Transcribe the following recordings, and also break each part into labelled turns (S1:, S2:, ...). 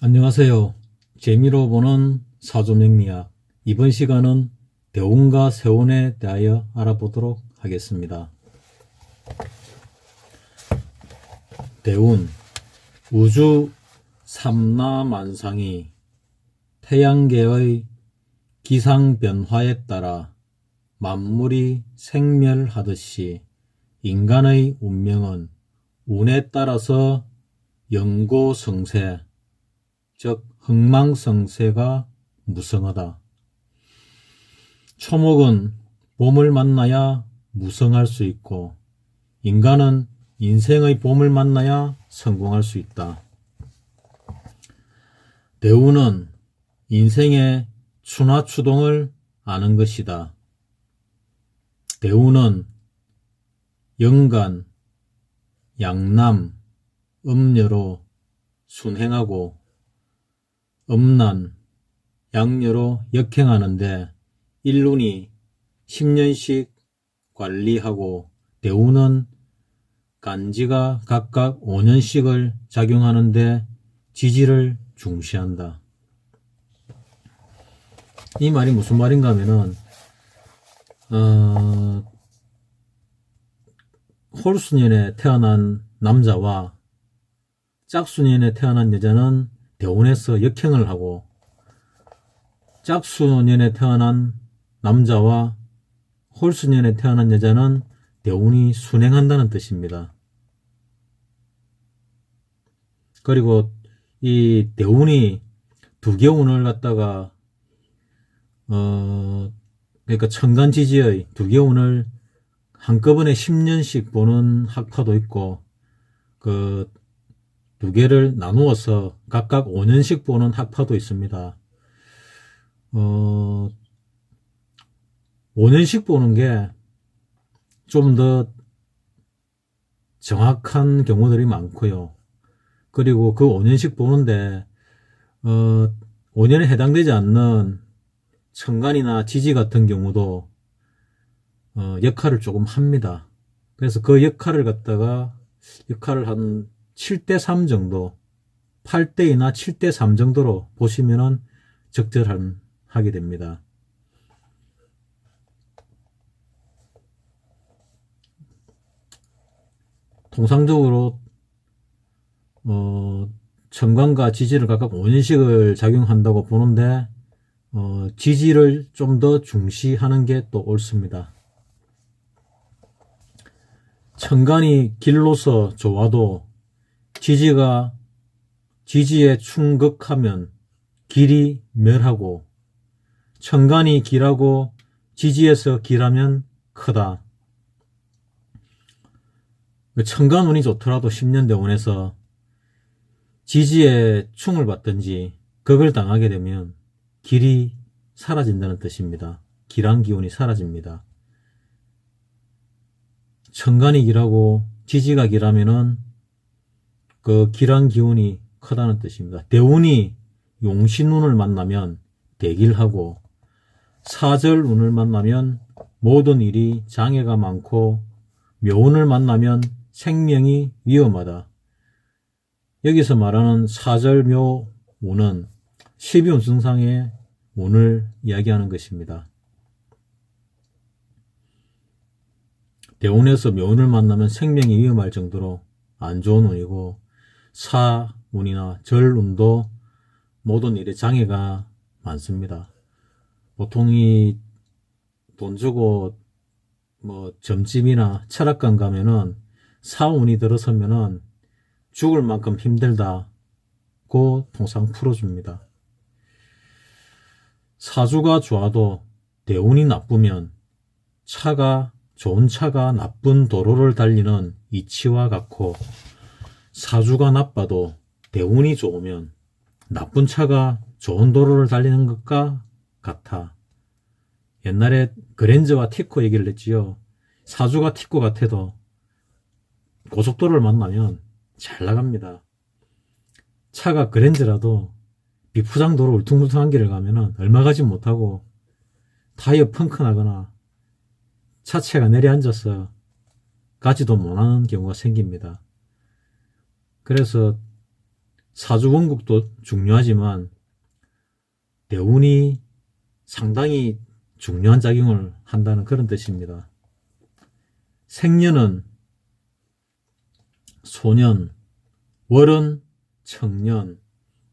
S1: 안녕하세요. 재미로 보는 사조명리학. 이번 시간은 대운과 세운에 대하여 알아보도록 하겠습니다. 대운, 우주 삼라만상이 태양계의 기상변화에 따라 만물이 생멸하듯이 인간의 운명은 운에 따라서 영고성세, 즉 흥망성쇠가 무성하다. 초목은 봄을 만나야 무성할 수 있고 인간은 인생의 봄을 만나야 성공할 수 있다. 대운은 인생의 추나추동을 아는 것이다. 대운은 영간, 양남, 음녀로 순행하고 음란, 양녀로 역행하는데 일룬이 10년씩 관리하고 대운은 간지가 각각 5년씩을 작용하는데 지지를 중시한다. 이 말이 무슨 말인가 하면은 홀수년에 태어난 남자와 짝수년에 태어난 여자는 대운에서 역행을 하고 짝수년에 태어난 남자와 홀수년에 태어난 여자는 대운이 순행한다는 뜻입니다. 그리고 이 대운이 두 개운을 갖다가 그러니까 천간지지의 두 개운을 한꺼번에 10년씩 보는 학파도 있고 그 두 개를 나누어서 각각 5년씩 보는 학파도 있습니다. 5년씩 보는 게 좀 더 정확한 경우들이 많고요. 그리고 그 5년씩 보는데 5년에 해당되지 않는 천간이나 지지 같은 경우도 역할을 조금 합니다. 그래서 그 역할을 한 7대3 정도, 8대이나 7대3 정도로 보시면 적절하게 됩니다. 통상적으로 천간과 지지를 각각 5년씩을 작용한다고 보는데 지지를 좀 더 중시하는 게 또 옳습니다. 천간이 길로서 좋아도 지지에 충극하면 길이 멸하고 천간이 길하고 지지에서 길하면 크다. 천간 운이 좋더라도 10년 대운에서 지지에 충을 받든지 극을 당하게 되면 길이 사라진다는 뜻입니다. 길한 기운이 사라집니다. 천간이 길하고 지지가 길하면은 그 길한 기운이 크다는 뜻입니다. 대운이 용신운을 만나면 대길하고 사절운을 만나면 모든 일이 장애가 많고 묘운을 만나면 생명이 위험하다. 여기서 말하는 사절묘운은 12운 증상의 운을 이야기하는 것입니다. 대운에서 묘운을 만나면 생명이 위험할 정도로 안 좋은 운이고 사운이나 절운도 모든 일에 장애가 많습니다. 보통 이 돈 주고 뭐 점집이나 철학관 가면은 사운이 들어서면은 죽을 만큼 힘들다고 통상 풀어줍니다. 사주가 좋아도 대운이 나쁘면 좋은 차가 나쁜 도로를 달리는 이치와 같고 사주가 나빠도 대운이 좋으면 나쁜 차가 좋은 도로를 달리는 것과 같아. 옛날에 그랜저와 티코 얘기를 했지요. 사주가 티코 같아도 고속도로를 만나면 잘 나갑니다. 차가 그랜저라도 비포장도로 울퉁불퉁한 길을 가면은 얼마 가지 못하고 타이어 펑크 나거나 차체가 내려앉아서 가지도 못하는 경우가 생깁니다. 그래서 사주원국도 중요하지만 대운이 상당히 중요한 작용을 한다는 그런 뜻입니다. 생년은 소년, 월은 청년,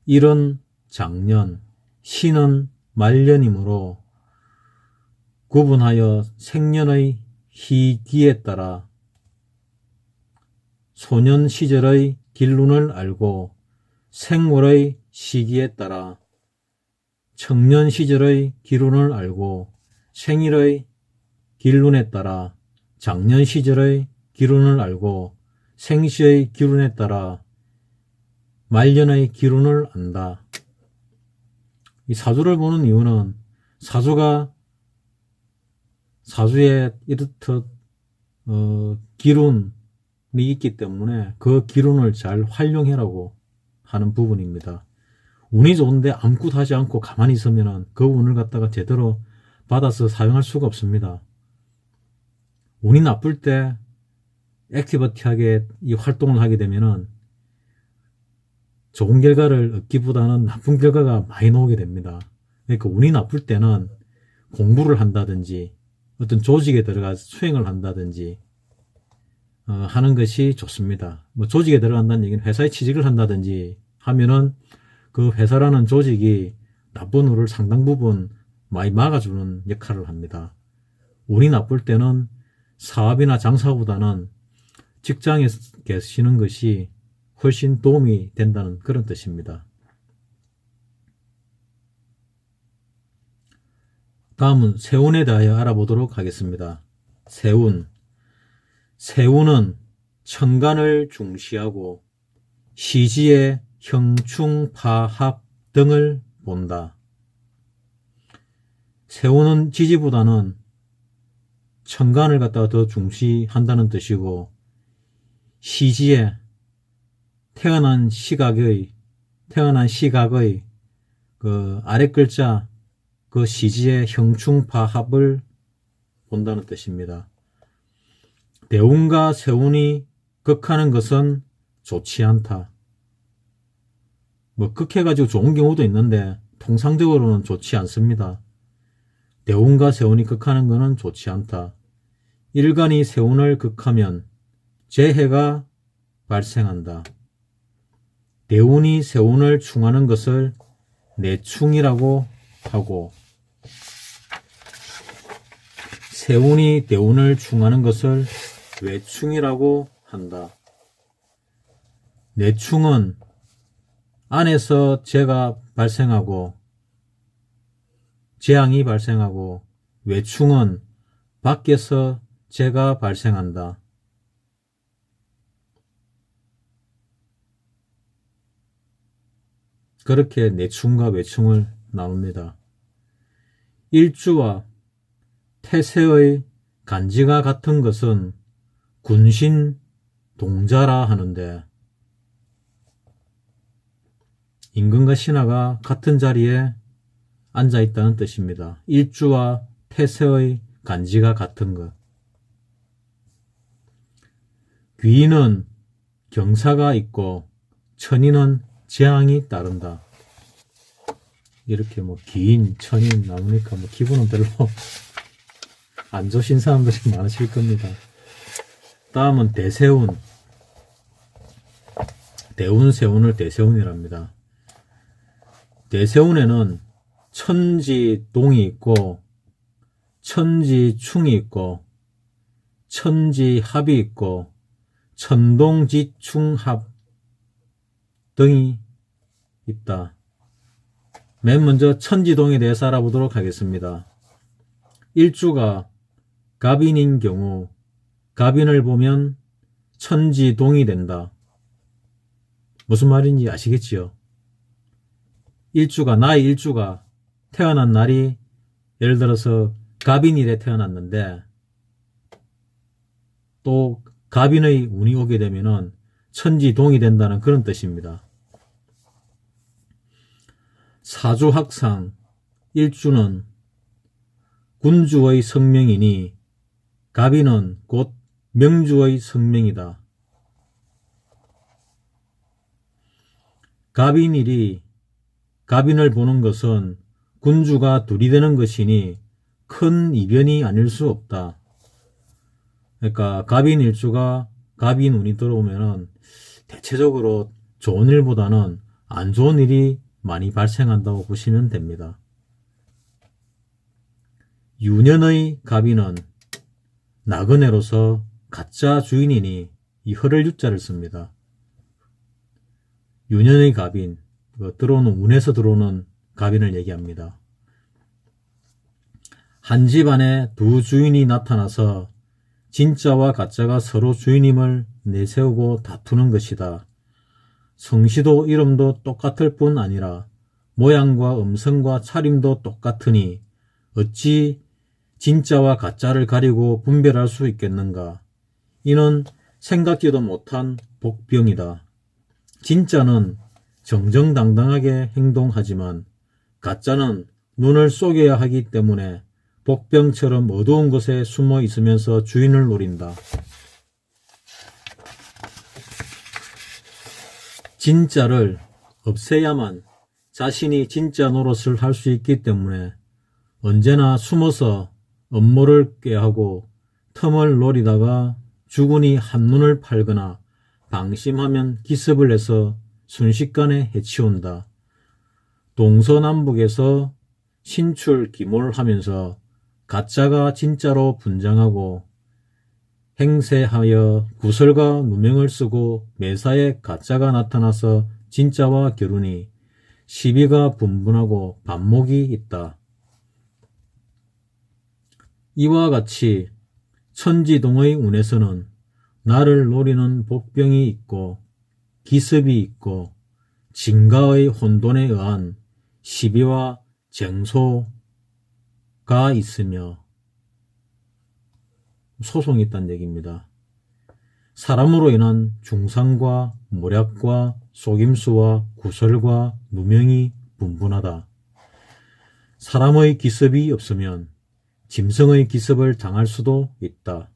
S1: 일은 장년, 시는 말년이므로 구분하여 생년의 희기에 따라 소년 시절의 길운을 알고 생월의 시기에 따라 청년 시절의 기운을 알고 생일의 길운에 따라 장년 시절의 기운을 알고 생시의 기운에 따라 말년의 기운을 안다. 이 사주를 보는 이유는 사주에 이렇듯 기운이 있기 때문에 그 기운을 잘 활용해라고 하는 부분입니다. 운이 좋은데 아무것도 하지 않고 가만히 있으면 그 운을 갖다가 제대로 받아서 사용할 수가 없습니다. 운이 나쁠 때 액티비티하게 이 활동을 하게 되면은 좋은 결과를 얻기보다는 나쁜 결과가 많이 나오게 됩니다. 그러니까 운이 나쁠 때는 공부를 한다든지 어떤 조직에 들어가 수행을 한다든지 하는 것이 좋습니다. 뭐 조직에 들어간다는 얘기는 회사에 취직을 한다든지 하면은 그 회사라는 조직이 나쁜 운을 상당 부분 많이 막아주는 역할을 합니다. 운이 나쁠 때는 사업이나 장사보다는 직장에 계시는 것이 훨씬 도움이 된다는 그런 뜻입니다. 다음은 세운에 대하여 알아보도록 하겠습니다. 세운은 천간을 중시하고 시지의 형충파합 등을 본다. 세운은 지지보다는 천간을 갖다가 더 중시한다는 뜻이고 시지에 태어난 시각의 그 아래 글자 그 시지의 형충파합을 본다는 뜻입니다. 대운과 세운이 극하는 것은 좋지 않다. 뭐 극해가지고 좋은 경우도 있는데 통상적으로는 좋지 않습니다. 대운과 세운이 극하는 것은 좋지 않다. 일간이 세운을 극하면 재해가 발생한다. 대운이 세운을 충하는 것을 내충이라고 하고 세운이 대운을 충하는 것을 외충이라고 한다. 내충은 안에서 재가 발생하고 재앙이 발생하고 외충은 밖에서 재가 발생한다. 그렇게 내충과 외충을 나눕니다. 일주와 태세의 간지가 같은 것은 군신 동자라 하는데 임금과 신하가 같은 자리에 앉아 있다는 뜻입니다. 일주와 태세의 간지가 같은 것. 귀인은 경사가 있고 천인은 재앙이 따른다. 이렇게 뭐 기인, 천인 나오니까 뭐 기분은 별로 안 좋으신 사람들이 많으실 겁니다. 다음은 대세운. 대운, 세운을 대세운이랍니다. 대세운에는 천지동이 있고 천지충이 있고 천지합이 있고 천동지충합 등이 있다. 맨 먼저 천지동에 대해서 알아보도록 하겠습니다. 일주가 갑인인 경우 갑인을 보면 천지동이 된다. 무슨 말인지 아시겠지요? 나의 일주가 태어난 날이 예를 들어서 갑인일에 태어났는데 또 갑인의 운이 오게 되면은 천지동이 된다는 그런 뜻입니다. 사주학상 일주는 군주의 성명이니 갑인은 곧 명주의 성명이다. 갑인을 보는 것은 군주가 둘이 되는 것이니 큰 이변이 아닐 수 없다. 그러니까 갑인일주가 갑인운이 들어오면은 대체적으로 좋은 일보다는 안 좋은 일이 많이 발생한다고 보시면 됩니다. 유년의 갑인은 나그네로서 가짜 주인이니 이 허를 유자를 씁니다. 유년의 갑인, 들어오는 운에서 들어오는 갑인을 얘기합니다. 한 집안에 두 주인이 나타나서 진짜와 가짜가 서로 주인임을 내세우고 다투는 것이다. 성씨도 이름도 똑같을 뿐 아니라 모양과 음성과 차림도 똑같으니 어찌 진짜와 가짜를 가리고 분별할 수 있겠는가. 이는 생각지도 못한 복병이다. 진짜는 정정당당하게 행동하지만 가짜는 눈을 속여야 하기 때문에 복병처럼 어두운 곳에 숨어 있으면서 주인을 노린다. 진짜를 없애야만 자신이 진짜 노릇을 할 수 있기 때문에 언제나 숨어서 업무를 꾀하고 틈을 노리다가 주군이 한눈을 팔거나 방심하면 기습을 해서 순식간에 해치운다. 동서남북에서 신출기몰하면서 가짜가 진짜로 분장하고 행세하여 구설과 누명을 쓰고 매사에 가짜가 나타나서 진짜와 겨루니 시비가 분분하고 반목이 있다. 이와 같이 천지동의 운에서는 나를 노리는 복병이 있고 기습이 있고 진가의 혼돈에 의한 시비와 쟁소가 있으며 소송이 있다는 얘기입니다. 사람으로 인한 중상과 모략과 속임수와 구설과 누명이 분분하다. 사람의 기습이 없으면 짐승의 기습을 당할 수도 있다.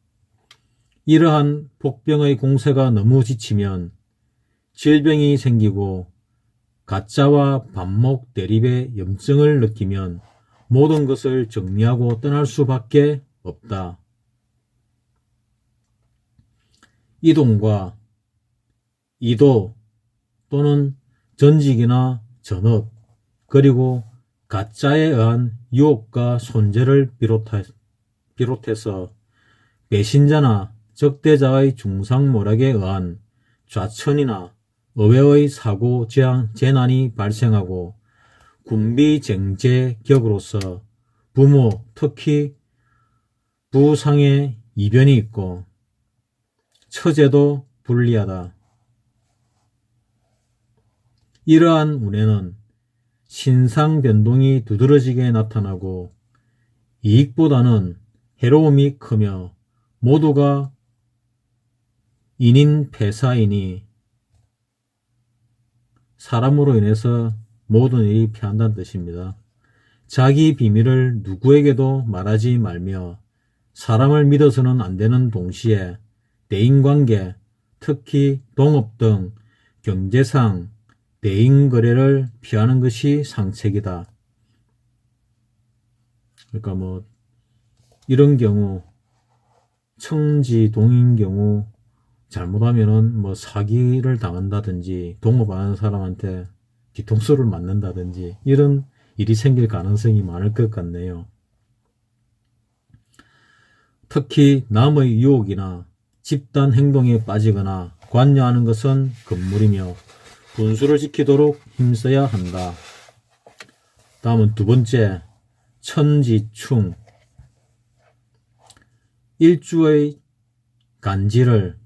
S1: 이러한 복병의 공세가 너무 지치면 질병이 생기고 가짜와 반목 대립의 염증을 느끼면 모든 것을 정리하고 떠날 수밖에 없다. 이동과 이도 또는 전직이나 전업 그리고 가짜에 의한 유혹과 손재를 비롯해서 배신자나 적대자의 중상모략에 의한 좌천이나 의외의 사고 재난이 발생하고 군비쟁제격으로서 부모 특히 부상의 이변이 있고 처제도 불리하다. 이러한 운에는 신상 변동이 두드러지게 나타나고 이익보다는 해로움이 크며 모두가 인인폐사이니 사람으로 인해서 모든 일이 피한다는 뜻입니다. 자기 비밀을 누구에게도 말하지 말며 사람을 믿어서는 안 되는 동시에 대인관계, 특히 동업 등 경제상 대인거래를 피하는 것이 상책이다. 그러니까 이런 경우 청지동인 경우 잘못하면은 사기를 당한다든지 동업하는 사람한테 뒤통수를 맞는다든지 이런 일이 생길 가능성이 많을 것 같네요. 특히 남의 유혹이나 집단 행동에 빠지거나 관여하는 것은 금물이며 분수를 지키도록 힘써야 한다. 다음은 두 번째, 천지충. 일주의 간지를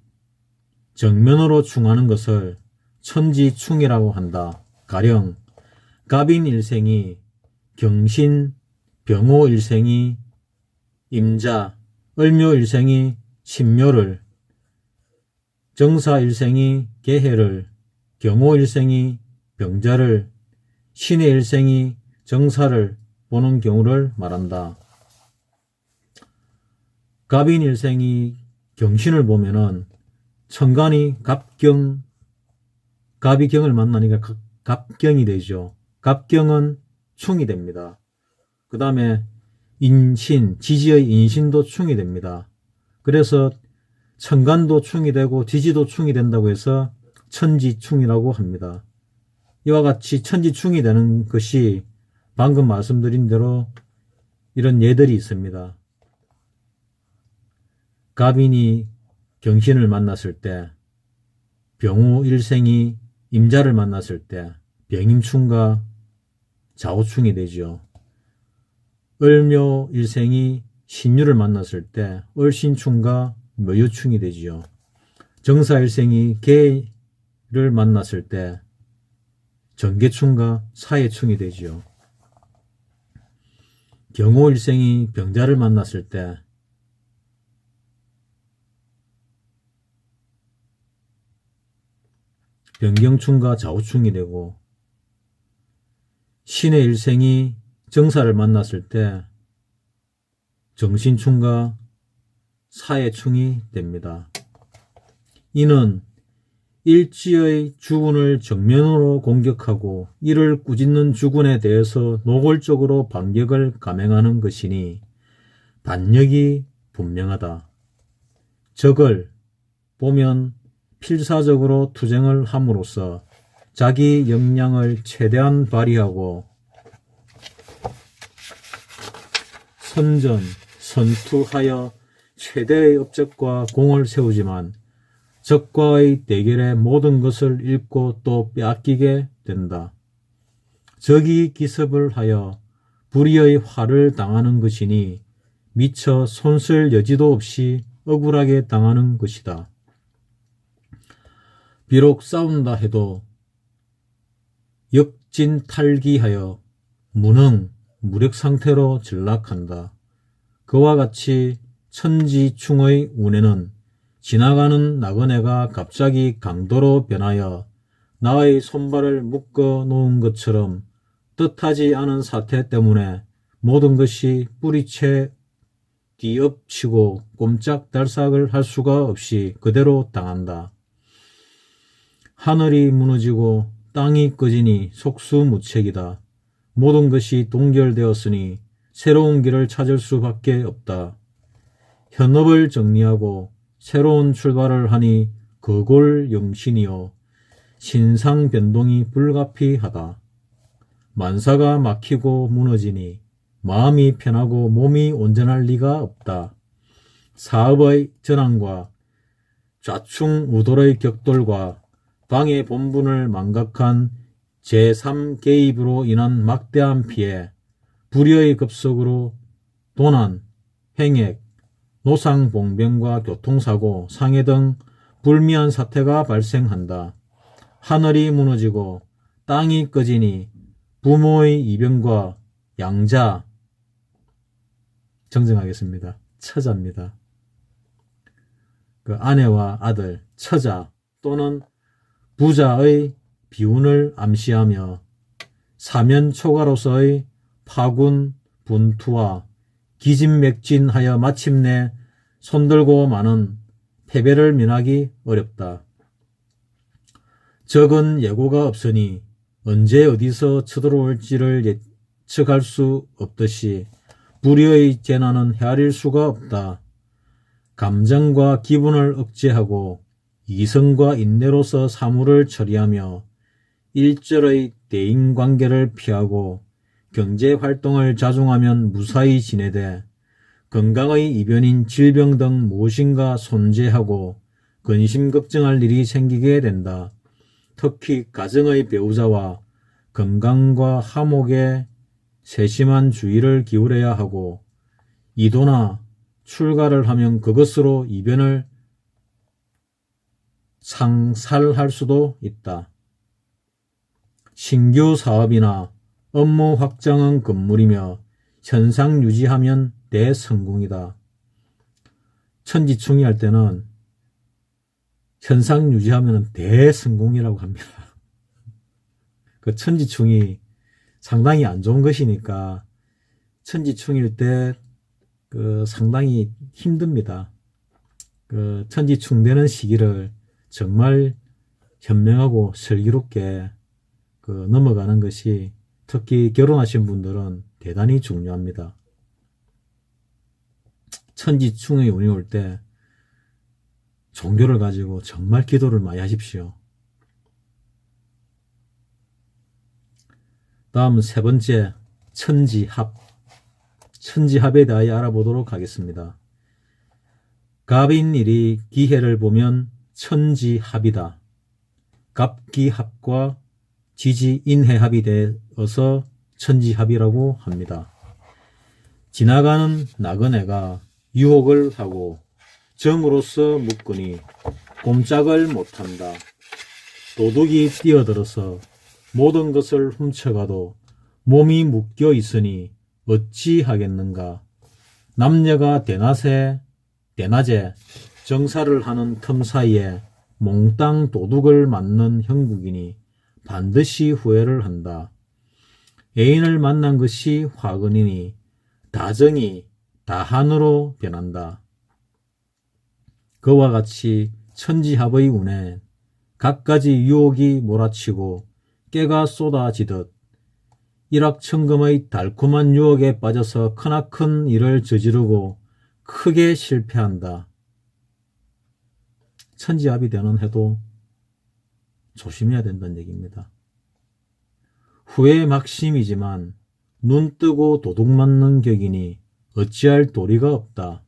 S1: 정면으로 충하는 것을 천지충이라고 한다. 가령 갑인일생이 경신, 병호일생이 임자, 을묘일생이 신묘를, 정사일생이 계해를, 경호일생이 병자를, 신해일생이 정사를 보는 경우를 말한다. 갑인일생이 경신을 보면은 천간이 갑이 경을 만나니까 갑경이 되죠. 갑경은 충이 됩니다. 그 다음에 인신, 지지의 인신도 충이 됩니다. 그래서 천간도 충이 되고 지지도 충이 된다고 해서 천지충이라고 합니다. 이와 같이 천지충이 되는 것이 방금 말씀드린 대로 이런 예들이 있습니다. 갑인이 경신을 만났을 때, 병우 일생이 임자를 만났을 때 병임충과 좌우충이 되죠. 을묘 일생이 신유를 만났을 때 을신충과 묘유충이 되지요. 정사일생이 개를 만났을 때 정계충과 사해충이 되지요. 경호일생이 병자를 만났을 때 병경충과 좌우충이 되고, 신의 일생이 정사를 만났을 때 정신충과 사해충이 됩니다. 이는 일지의 주군을 정면으로 공격하고 이를 꾸짖는 주군에 대해서 노골적으로 반격을 감행하는 것이니 반역이 분명하다. 적을 보면 필사적으로 투쟁을 함으로써 자기 역량을 최대한 발휘하고 선전, 선투하여 최대의 업적과 공을 세우지만 적과의 대결에 모든 것을 잃고 또 빼앗기게 된다. 적이 기습을 하여 불의의 화를 당하는 것이니 미처 손쓸 여지도 없이 억울하게 당하는 것이다. 비록 싸운다 해도 역진탈기하여 무능, 무력 상태로 전락한다. 그와 같이 천지충의 운에는 지나가는 나그네가 갑자기 강도로 변하여 나의 손발을 묶어 놓은 것처럼 뜻하지 않은 사태 때문에 모든 것이 뿌리채 뒤엎치고 꼼짝달싹을 할 수가 없이 그대로 당한다. 하늘이 무너지고 땅이 꺼지니 속수무책이다. 모든 것이 동결되었으니 새로운 길을 찾을 수밖에 없다. 현업을 정리하고 새로운 출발을 하니 거골영신이요 신상 변동이 불가피하다. 만사가 막히고 무너지니 마음이 편하고 몸이 온전할 리가 없다. 사업의 전환과 좌충우돌의 격돌과 방해 본분을 망각한 제3개입으로 인한 막대한 피해, 불의의 급속으로 도난, 횡액, 노상봉변과 교통사고, 상해 등 불미한 사태가 발생한다. 하늘이 무너지고 땅이 꺼지니 부모의 이병과 양자, 정정하겠습니다. 처자입니다. 그 아내와 아들, 처자 또는 부자의 비운을 암시하며 사면초가로서의 파군, 분투와 기진맥진하여 마침내 손들고 마는 패배를 면하기 어렵다. 적은 예고가 없으니 언제 어디서 쳐들어올지를 예측할 수 없듯이 불의의 재난은 헤아릴 수가 없다. 감정과 기분을 억제하고 이성과 인내로서 사물을 처리하며 일절의 대인관계를 피하고 경제활동을 자중하면 무사히 지내되 건강의 이변인 질병 등 무엇인가 손재하고 근심 걱정할 일이 생기게 된다. 특히 가정의 배우자와 건강과 화목에 세심한 주의를 기울여야 하고 이도나 출가를 하면 그것으로 이변을 상살할 수도 있다. 신규 사업이나 업무 확장은 금물이며 현상 유지하면 대성공이다. 천지충이 할 때는 현상 유지하면 대성공이라고 합니다. 그 천지충이 상당히 안 좋은 것이니까 천지충일 때 상당히 힘듭니다. 그 천지충 되는 시기를 정말 현명하고 슬기롭게 넘어가는 것이 특히 결혼하신 분들은 대단히 중요합니다. 천지충의 운이 올 때 종교를 가지고 정말 기도를 많이 하십시오. 다음 세 번째, 천지합. 천지합에 대하여 알아보도록 하겠습니다. 갑인일이 기해를 보면 천지합이다. 갑기합과 지지인해합이 되어서 천지합이라고 합니다. 지나가는 나그네가 유혹을 하고 정으로서 묶으니 꼼짝을 못한다. 도둑이 뛰어들어서 모든 것을 훔쳐가도 몸이 묶여 있으니 어찌하겠는가. 남녀가 대낮에 정사를 하는 틈 사이에 몽땅 도둑을 맞는 형국이니 반드시 후회를 한다. 애인을 만난 것이 화근이니 다정이 다한으로 변한다. 그와 같이 천지합의 운에 갖가지 유혹이 몰아치고 깨가 쏟아지듯 일확천금의 달콤한 유혹에 빠져서 크나큰 일을 저지르고 크게 실패한다. 천지합이 되는 해도 조심해야 된다는 얘기입니다. 후회의 막심이지만 눈 뜨고 도둑 맞는 격이니 어찌할 도리가 없다.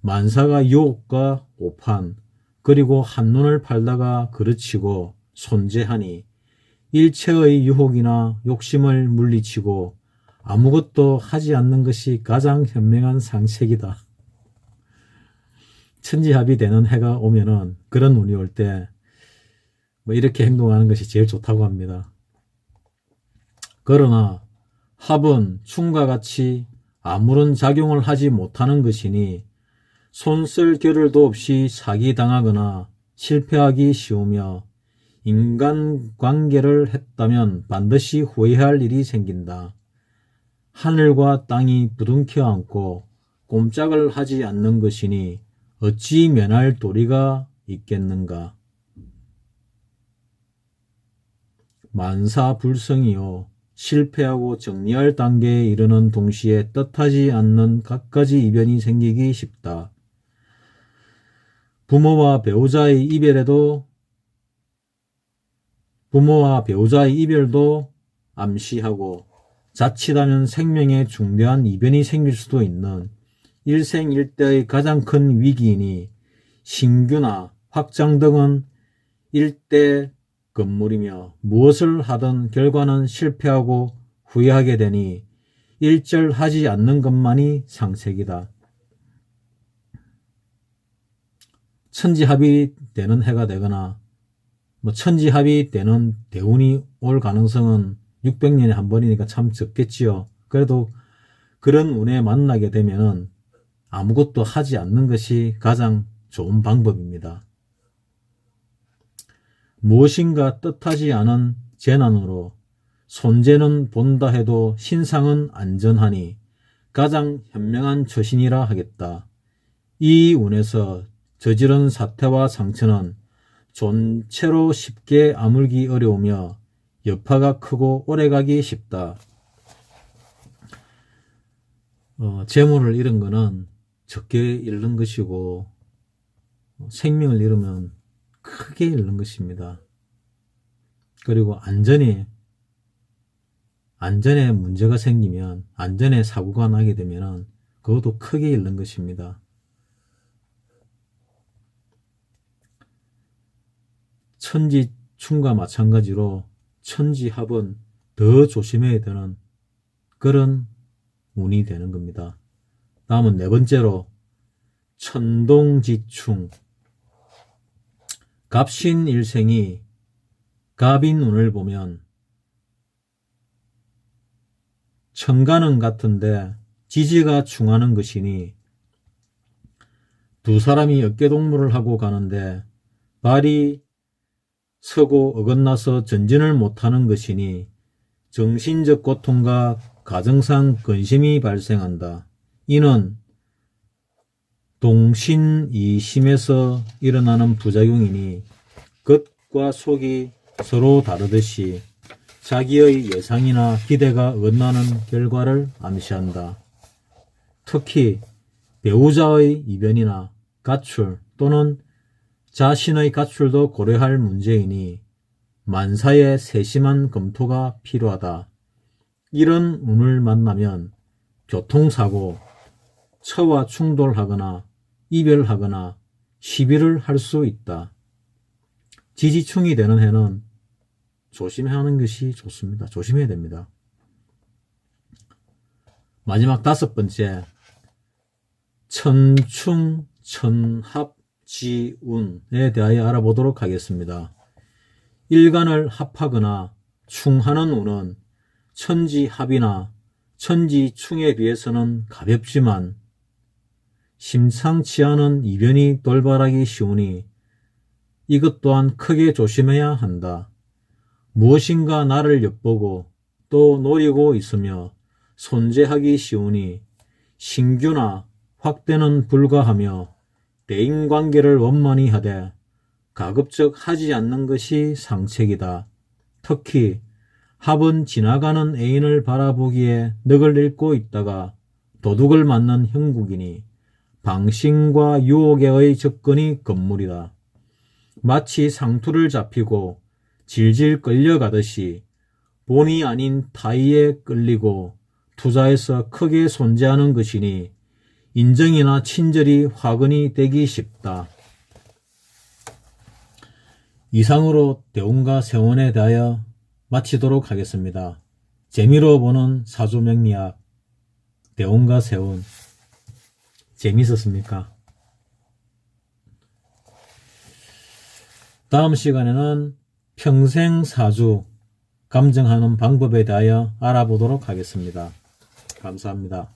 S1: 만사가 유혹과 오판 그리고 한눈을 팔다가 그르치고 손재하니 일체의 유혹이나 욕심을 물리치고 아무것도 하지 않는 것이 가장 현명한 상책이다. 천지합이 되는 해가 오면은 그런 운이 올 때 이렇게 행동하는 것이 제일 좋다고 합니다. 그러나 합은 충과 같이 아무런 작용을 하지 못하는 것이니 손쓸 겨를도 없이 사기당하거나 실패하기 쉬우며 인간관계를 했다면 반드시 후회할 일이 생긴다. 하늘과 땅이 부둥켜 안고 꼼짝을 하지 않는 것이니 어찌 면할 도리가 있겠는가. 만사불성이요 실패하고 정리할 단계에 이르는 동시에 뜻하지 않는 갖가지 이변이 생기기 쉽다. 부모와 배우자의 이별도 암시하고 자칫하면 생명에 중대한 이변이 생길 수도 있는 일생일대의 가장 큰 위기이니 신규나 확장 등은 일대 건물이며 무엇을 하든 결과는 실패하고 후회하게 되니 일절하지 않는 것만이 상책이다. 천지합이 되는 해가 되거나 천지합이 되는 대운이 올 가능성은 600년에 한 번이니까 참 적겠지요. 그래도 그런 운에 만나게 되면은 아무것도 하지 않는 것이 가장 좋은 방법입니다. 무엇인가 뜻하지 않은 재난으로 손재는 본다 해도 신상은 안전하니 가장 현명한 처신이라 하겠다. 이 운에서 저지른 사태와 상처는 존체로 쉽게 아물기 어려우며 여파가 크고 오래가기 쉽다. 재물을 잃은 것은 적게 잃는 것이고 생명을 잃으면 크게 잃는 것입니다. 그리고 안전에 문제가 생기면, 안전에 사고가 나게 되면 그것도 크게 잃는 것입니다. 천지충과 마찬가지로 천지합은 더 조심해야 되는 그런 운이 되는 겁니다. 다음은 네 번째로 천동지충. 갑신일생이 갑인운을 보면 천간은 같은데 지지가 충하는 것이니 두 사람이 어깨동무를 하고 가는데 발이 서고 어긋나서 전진을 못하는 것이니 정신적 고통과 가정상 근심이 발생한다. 이는 동신이심에서 일어나는 부작용이니 겉과 속이 서로 다르듯이 자기의 예상이나 기대가 어긋나는 결과를 암시한다. 특히 배우자의 이변이나 가출 또는 자신의 가출도 고려할 문제이니 만사에 세심한 검토가 필요하다. 이런 운을 만나면 교통사고, 처와 충돌하거나 이별하거나 시비를 할 수 있다. 지지충이 되는 해는 조심하는 것이 좋습니다. 조심해야 됩니다. 마지막 5번째, 천충, 천합, 지운에 대하여 알아보도록 하겠습니다. 일간을 합하거나 충하는 운은 천지합이나 천지충에 비해서는 가볍지만 심상치 않은 이변이 돌발하기 쉬우니 이것 또한 크게 조심해야 한다. 무엇인가 나를 엿보고 또 노리고 있으며 손재하기 쉬우니 신규나 확대는 불가하며 대인관계를 원만히 하되 가급적 하지 않는 것이 상책이다. 특히 합은 지나가는 애인을 바라보기에 넋을 잃고 있다가 도둑을 맞는 형국이니 방심과 유혹에의 접근이 건물이다. 마치 상투를 잡히고 질질 끌려가듯이 본의 아닌 타의에 끌리고 투자해서 크게 손재하는 것이니 인정이나 친절이 화근이 되기 쉽다. 이상으로 대운과 세운에 대하여 마치도록 하겠습니다. 재미로 보는 사주명리학 대운과 세운 재밌었습니까? 다음 시간에는 평생 사주 감정하는 방법에 대하여 알아보도록 하겠습니다. 감사합니다.